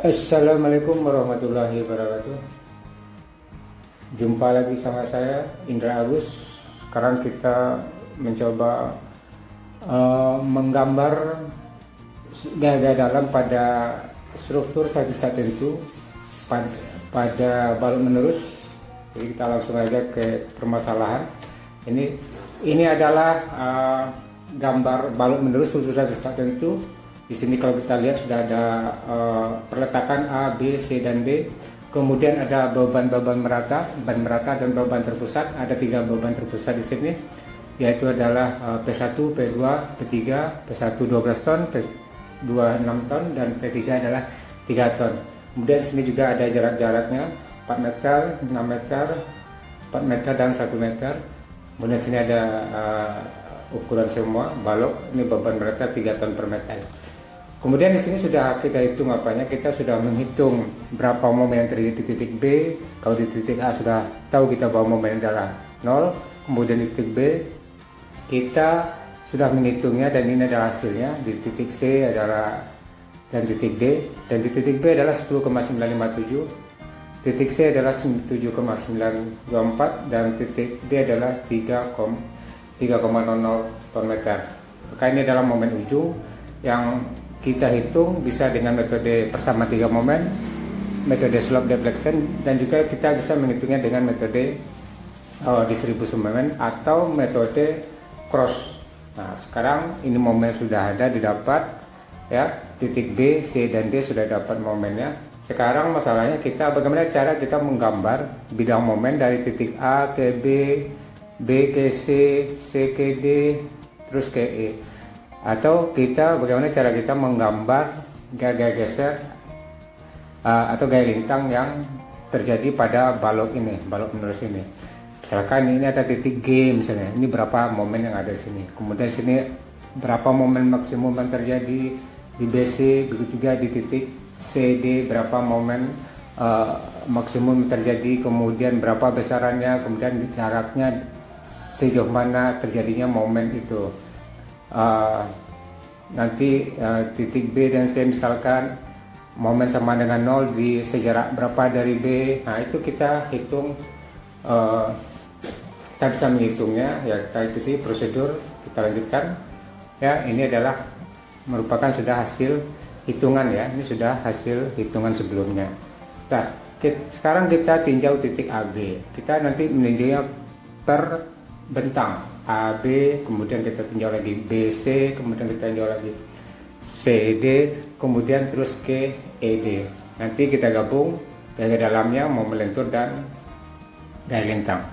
Assalamualaikum warahmatullahi wabarakatuh. Jumpa lagi sama saya Indra Agus. Sekarang kita mencoba menggambar gaya dalam pada struktur zat tertentu pada balut menerus. Jadi kita langsung aja ke permasalahan. Ini adalah gambar balut menerus struktur zat tertentu. Di sini kalau kita lihat sudah ada perletakan A, B, C, dan D. Kemudian ada beban-beban merata, ban merata dan beban terpusat. Ada 3 beban terpusat di sini, yaitu adalah P1, P2, P3, P1 12 ton, P2 6 ton, dan P3 adalah 3 ton. Kemudian di sini juga ada jarak-jaraknya 4 meter, 6 meter, 4 meter, dan 1 meter. Kemudian di sini ada ukuran semua balok. Ini beban merata 3 ton per meter. Kemudian di sini sudah kita hitung apanya, kita sudah menghitung berapa momen yang terjadi di titik B. Kalau di titik A sudah tahu kita bahwa momen adalah 0. Kemudian di titik B kita sudah menghitungnya dan ini adalah hasilnya. Di titik C adalah dan titik D, dan di titik B adalah 10,957. Titik C adalah 7,924 dan titik D adalah 3,00 ton meter. Maka ini adalah momen ujung yang kita hitung bisa dengan metode persamaan 3 momen, metode slope deflection, dan juga kita bisa menghitungnya dengan metode distribusi momen atau metode cross. Nah, sekarang ini momen sudah ada didapat ya, titik B, C, dan D sudah dapat momennya. Sekarang masalahnya kita bagaimana cara kita menggambar bidang momen dari titik A ke B, B ke C, C ke D, terus ke E. Atau kita bagaimana cara kita menggambar gaya geser atau gaya lintang yang terjadi pada balok ini, balok menerus ini. Misalkan ini ada titik G misalnya, ini berapa momen yang ada di sini. Kemudian di sini berapa momen maksimum yang terjadi di BC, begitu juga di titik CD berapa momen maksimum terjadi, kemudian berapa besarannya, kemudian jaraknya sejauh mana terjadinya momen itu. Nanti titik B dan C misalkan momen sama dengan 0 di sejarak berapa dari B. Nah itu kita hitung, kita bisa menghitungnya ya. Kita ikuti prosedur, kita lanjutkan ya. Ini adalah merupakan sudah hasil hitungan ya, ini sudah hasil hitungan sebelumnya. Nah sekarang kita tinjau titik AB. Kita nanti meninjaunya per bentang AB, kemudian kita tinjau lagi BC, kemudian kita tinjau lagi CD, kemudian terus ke ED. Nanti kita gabung gaya dalamnya, momen lentur dan gaya lintang.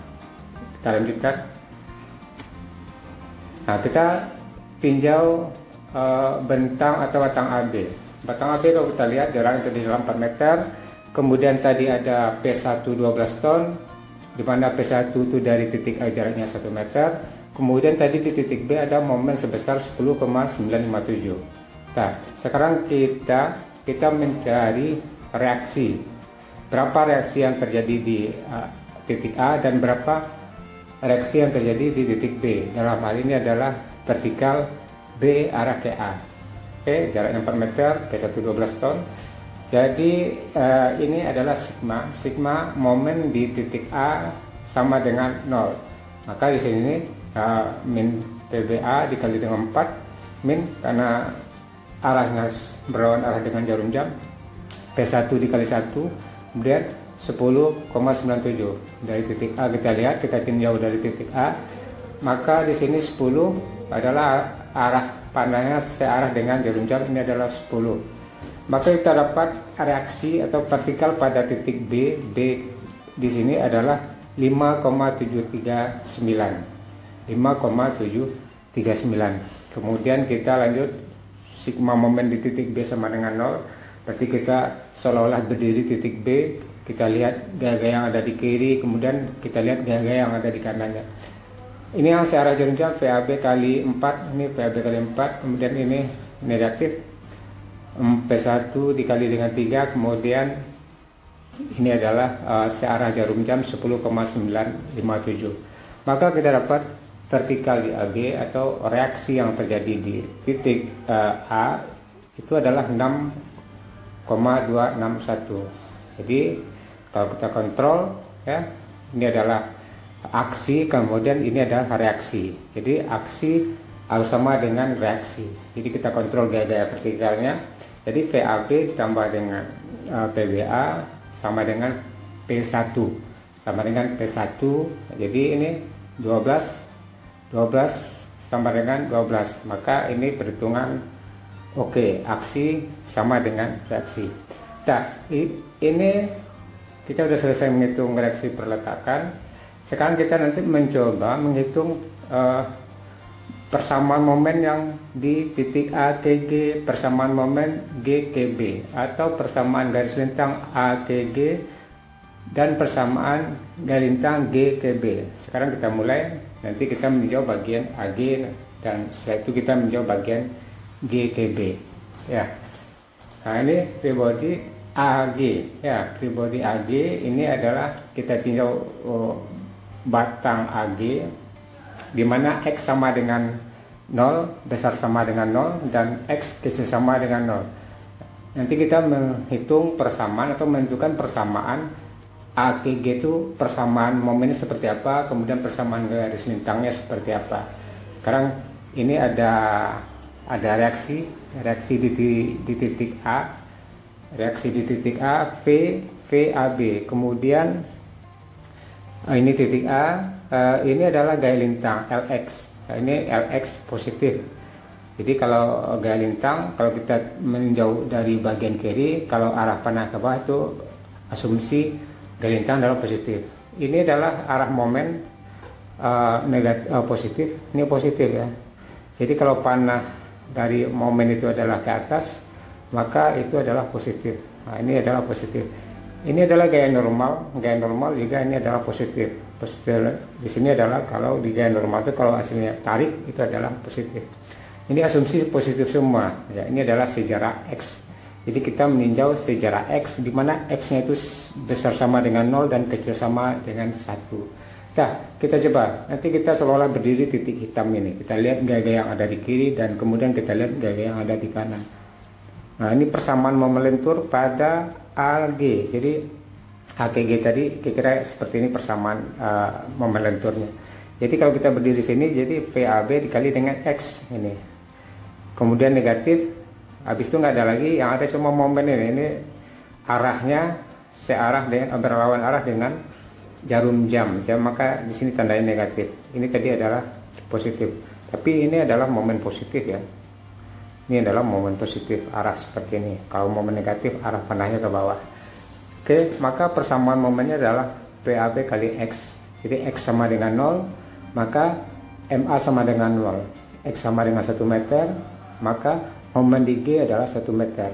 Kita lanjutkan. Nah kita tinjau bentang atau batang AB. Batang AB kalau kita lihat jaraknya tadi dalam 4 meter. Kemudian tadi ada P1 12 ton, di mana P1 itu dari titik A jaraknya 1 meter. Kemudian tadi di titik B ada momen sebesar 10,957. Nah, sekarang kita mencari reaksi. Berapa reaksi yang terjadi di titik A dan berapa reaksi yang terjadi di titik B. Dalam hal ini adalah vertikal B arah ke A. Oke, jaraknya 4 meter, P1 12 ton. Jadi ini adalah sigma momen di titik A sama dengan 0. Maka di sini min PBA dikali dengan 4 min karena arahnya berlawan arah dengan jarum jam, P1 dikali 1, kemudian 10,97. Dari titik A kita lihat, kita tinjau dari titik A, maka di sini 10 adalah arah pandangnya searah dengan jarum jam, ini adalah 10. Maka kita dapat reaksi atau vertikal pada titik B. B di sini adalah 5,739. Kemudian kita lanjut, sigma momen di titik B sama dengan 0. Berarti kita seolah-olah berdiri titik B. Kita lihat gaya-gaya yang ada di kiri, kemudian kita lihat gaya-gaya yang ada di kanannya. Ini yang searah jarum jam, VAB kali 4. Ini VAB kali 4. Kemudian ini negatif, P1 dikali dengan 3. Kemudian ini adalah searah jarum jam 10,957. Maka kita dapat vertikal di AB atau reaksi yang terjadi di titik A itu adalah 6 6,261. Jadi kalau kita kontrol ya, ini adalah aksi, kemudian ini adalah reaksi. Jadi aksi harus sama dengan reaksi. Jadi kita kontrol gaya-gaya vertikalnya. Jadi VAB ditambah dengan PBA sama dengan P1 sama dengan P1. Jadi ini 12 sama dengan 12, maka ini perhitungan oke, aksi sama dengan reaksi. Nah, ini kita sudah selesai menghitung reaksi perletakan. Sekarang kita nanti mencoba menghitung persamaan momen yang di titik A ke G, persamaan momen G ke B, atau persamaan garis lintang A ke G dan persamaan garis lintang G ke B. Sekarang kita mulai, nanti kita meninjau bagian AG dan setelah itu kita meninjau bagian G ke B. Ya. Nah, ini free AG ya, free AG ini adalah kita tinjau batang AG di mana X sama dengan 0, besar sama dengan 0, dan X kecil sama dengan 0. Nanti kita menghitung persamaan atau menentukan persamaan A ke G itu persamaan momennya seperti apa, kemudian persamaan garis lintangnya seperti apa. Sekarang ini ada reaksi di titik A, reaksi di titik A, VAB, kemudian ini titik A, ini adalah gaya lintang LX. Nah, ini LX positif. Jadi kalau gaya lintang, kalau kita meninjau dari bagian kiri, kalau arah panah ke bawah itu asumsi gaya lintang adalah positif. Ini adalah arah momen negatif, positif. Ini positif ya. Jadi kalau panah dari momen itu adalah ke atas, maka itu adalah positif. Nah, ini adalah positif. Ini adalah gaya normal juga ini adalah positif. Positif di sini adalah kalau di gaya normal itu kalau hasilnya tarik itu adalah positif. Ini asumsi positif semua. Ya, ini adalah sejarah X. Jadi kita meninjau sejarah X di mana X-nya itu besar sama dengan 0 dan kecil sama dengan 1. Nah, kita coba. Nanti kita seolah-olah berdiri titik hitam ini. Kita lihat gaya-gaya yang ada di kiri dan kemudian kita lihat gaya-gaya yang ada di kanan. Nah, ini persamaan momen lentur pada AG. Jadi AKG tadi kira-kira seperti ini persamaan momen lenturnya. Jadi kalau kita berdiri sini, jadi VAB dikali dengan X ini. Kemudian negatif, habis itu nggak ada lagi, yang ada cuma momen ini arahnya searah dengan berlawan arah dengan jarum jam. Maka di sini tandanya negatif. Ini tadi adalah positif. Tapi ini adalah momen positif ya. Ini adalah momen positif arah seperti ini. Kalau momen negatif arah panahnya ke bawah. Oke, maka persamaan momennya adalah PAB kali X. Jadi X sama dengan 0, maka MA sama dengan 0. X sama dengan 1 meter, maka momen di G adalah 1 meter.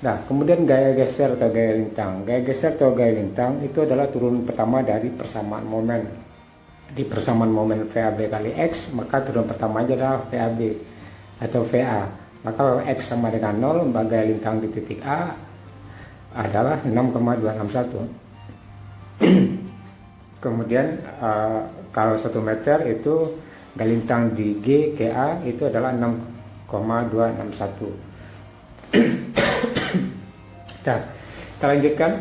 Nah, kemudian gaya geser atau gaya lintang. Gaya geser atau gaya lintang itu adalah turun pertama dari persamaan momen. Di persamaan momen VAB kali X, maka turun pertamanya adalah VAB atau VA. Maka kalau X sama dengan 0, maka gaya lintang di titik A adalah 6,261. Kemudian kalau 1 meter itu gaya lintang di G ke A itu adalah 6,261. Nah, kita lanjutkan.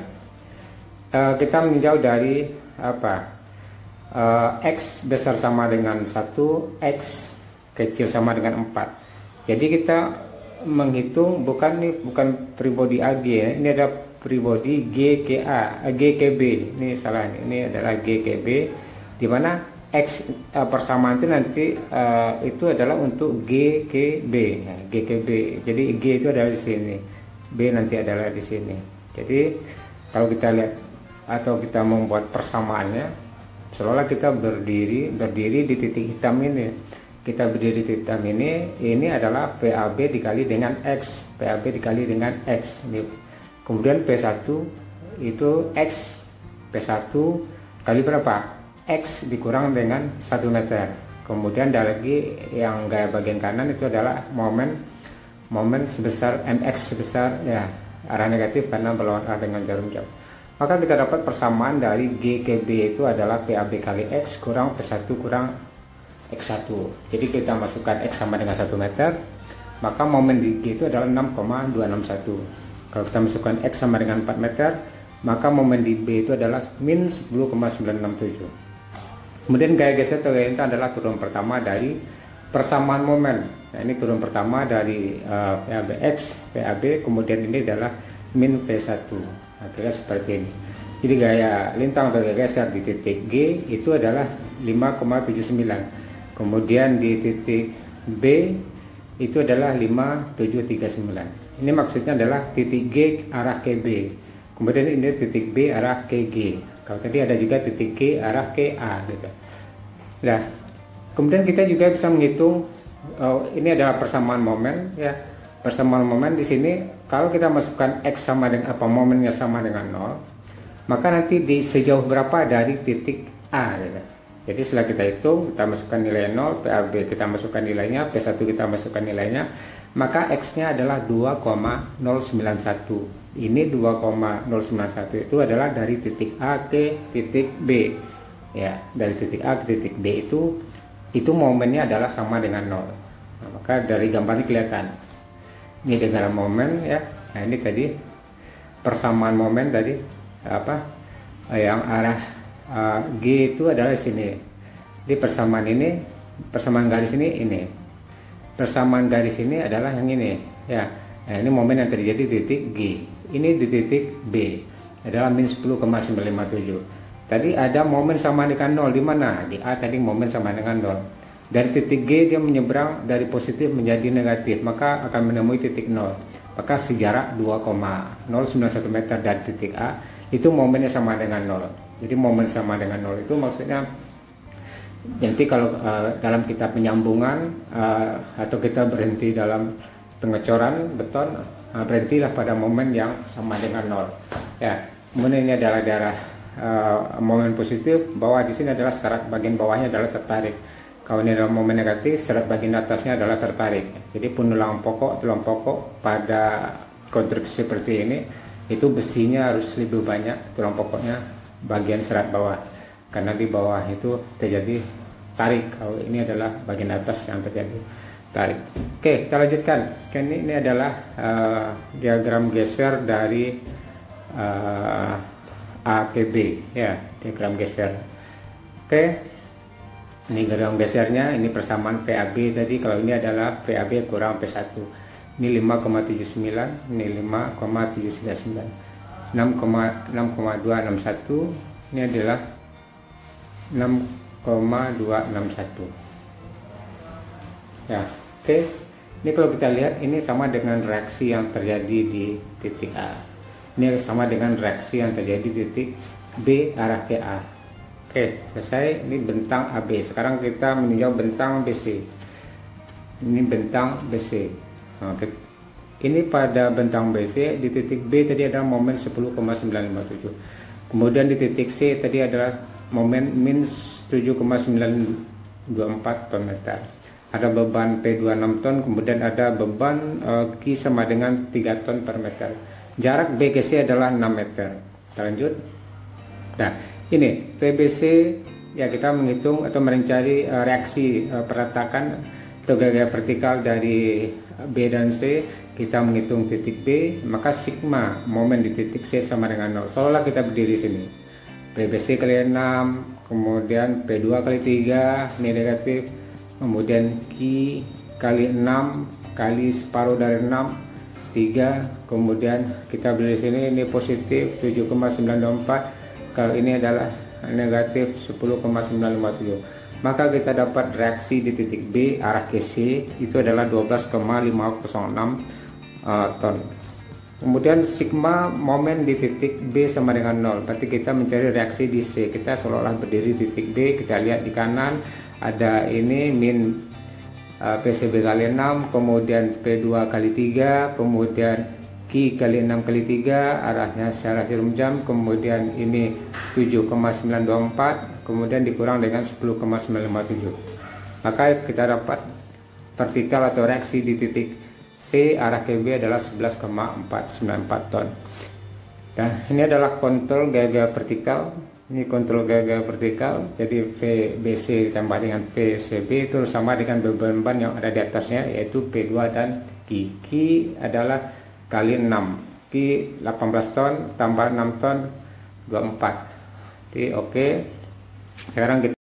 Kita meninjau dari X besar sama dengan 1, X kecil sama dengan 4. Jadi kita menghitung bukan free body AG ya. Ini ada free body G ke A, G ke B. Ini salah ini adalah G ke B, di mana X persamaan itu nanti itu adalah untuk G ke B. Nah, G ke B. Jadi G itu adalah di sini. B nanti adalah di sini. Jadi kalau kita lihat atau kita membuat persamaannya, seolah kita berdiri di titik hitam ini. Kita berdiri di titik hitam ini adalah VAB dikali dengan X, VAB dikali dengan X. Ini. Kemudian P1 itu X, P1 kali berapa? X dikurang dengan 1 meter. Kemudian ada lagi yang gaya bagian kanan itu adalah momen sebesar MX sebesar ya arah negatif karena berlawan arah dengan jarum jam. Maka kita dapat persamaan dari G ke B itu adalah PAB kali X kurang P1 kurang X1. Jadi kita masukkan X sama dengan 1 meter, maka momen di G itu adalah 6,261. Kalau kita masukkan X sama dengan 4 meter, maka momen di B itu adalah min 10,967. Kemudian gaya geser atau gaya inter adalah turun pertama dari persamaan momen. Nah, ini turun pertama dari PAB X, PAB, kemudian ini adalah min V1. Nah, kira seperti ini. Jadi gaya lintang atau gaya geser di titik G itu adalah 5,79. Kemudian di titik B itu adalah 5,739. Ini maksudnya adalah titik G arah ke B. Kemudian ini titik B arah ke G. Kalau tadi ada juga titik G arah ke A gitu. Nah, kemudian kita juga bisa menghitung ini adalah persamaan momen ya. Persamaan momen di sini kalau kita masukkan X sama dengan apa, momennya sama dengan 0, maka nanti di sejauh berapa dari titik A gitu. Jadi setelah kita hitung, kita masukkan nilai 0, PAB kita masukkan nilainya, P1 kita masukkan nilainya, maka X-nya adalah 2,091. Ini 2,091 itu adalah dari titik A ke titik B. Ya, dari titik A ke titik B itu momennya adalah sama dengan 0. Nah, maka dari gambar ini kelihatan. Ini diagram momen ya. Nah, ini tadi persamaan momen tadi apa? Yang arah G itu adalah di sini. Di persamaan ini, persamaan garis ini. Persamaan garis ini adalah yang ini, ya. Nah, ini momen yang terjadi di titik G. Ini di titik B adalah min 10,957. Tadi ada momen sama dengan 0 di mana? Di A tadi momen sama dengan 0. Dari titik G dia menyeberang dari positif menjadi negatif, maka akan menemui titik 0. Maka sejarak 2,091 meter dari titik A itu momennya sama dengan 0. Jadi momen sama dengan 0 itu maksudnya nanti kalau dalam kitab penyambungan atau kita berhenti dalam pengecoran beton, berhentilah pada momen yang sama dengan 0. Ya, kemudian ini adalah daerah momen positif, bawah di sini adalah serat bagian bawahnya adalah tertarik. Kalau ini adalah momen negatif, serat bagian atasnya adalah tertarik. Jadi tulang pokok pada konstruksi seperti ini itu besinya harus lebih banyak tulang pokoknya bagian serat bawah, karena di bawah itu terjadi tarik. Kalau ini adalah bagian atas yang terjadi tarik. Oke, kita lanjutkan. Ini adalah diagram geser dari A ke B ya, diagram geser. Oke, ini diagram gesernya, ini persamaan PAB tadi. Kalau ini adalah PAB kurang P1, ini 5,79, ini 5,739. 6,261, ini adalah 6,261 ya. Oke, ini kalau kita lihat ini sama dengan reaksi yang terjadi di titik A, ini sama dengan reaksi yang terjadi di titik B arah ke A. Oke, selesai. Ini bentang AB. Sekarang kita meninjau bentang BC. Ini bentang BC. Oke. Ini pada bentang BC, di titik B tadi ada momen 10,957. Kemudian di titik C tadi adalah momen min 7,924 ton meter. Ada beban P2 6 ton, kemudian ada beban Q sama dengan 3 ton per meter. Jarak B ke C adalah 6 meter. Kita lanjut. Nah, ini PBC ya, kita menghitung atau mencari reaksi perletakan atau gaya vertikal dari B dan C. Kita menghitung titik B, maka sigma momen di titik C sama dengan 0. Seolah kita berdiri sini. PBC kali 6, kemudian P2 kali 3, ini negatif, kemudian Q kali 6 kali separuh dari 6, 3, kemudian kita berdiri sini, ini positif 7,924, kalau ini adalah negatif 10,957. Maka kita dapat reaksi di titik B arah ke C itu adalah 12,506 ton. Kemudian sigma momen di titik B sama dengan 0. Berarti kita mencari reaksi di C. Kita seolah-olah berdiri di titik B. Kita lihat di kanan ada ini min PCB kali 6, kemudian P2 kali 3, kemudian Q kali 6 kali 3, arahnya secara jarum jam, kemudian ini 7,924, kemudian dikurang dengan 10,957. Maka kita dapat vertikal atau reaksi di titik C arah ke B adalah 11,494 ton. Nah, ini adalah kontrol gaya vertikal. Ini kontrol gaya vertikal. Jadi VBC ditambah dengan PCB itu sama dengan beban yang ada di atasnya, yaitu P2 dan Q. Q adalah kali 6. Ki 18 ton tambah 6 ton 24. Jadi oke. Sekarang kita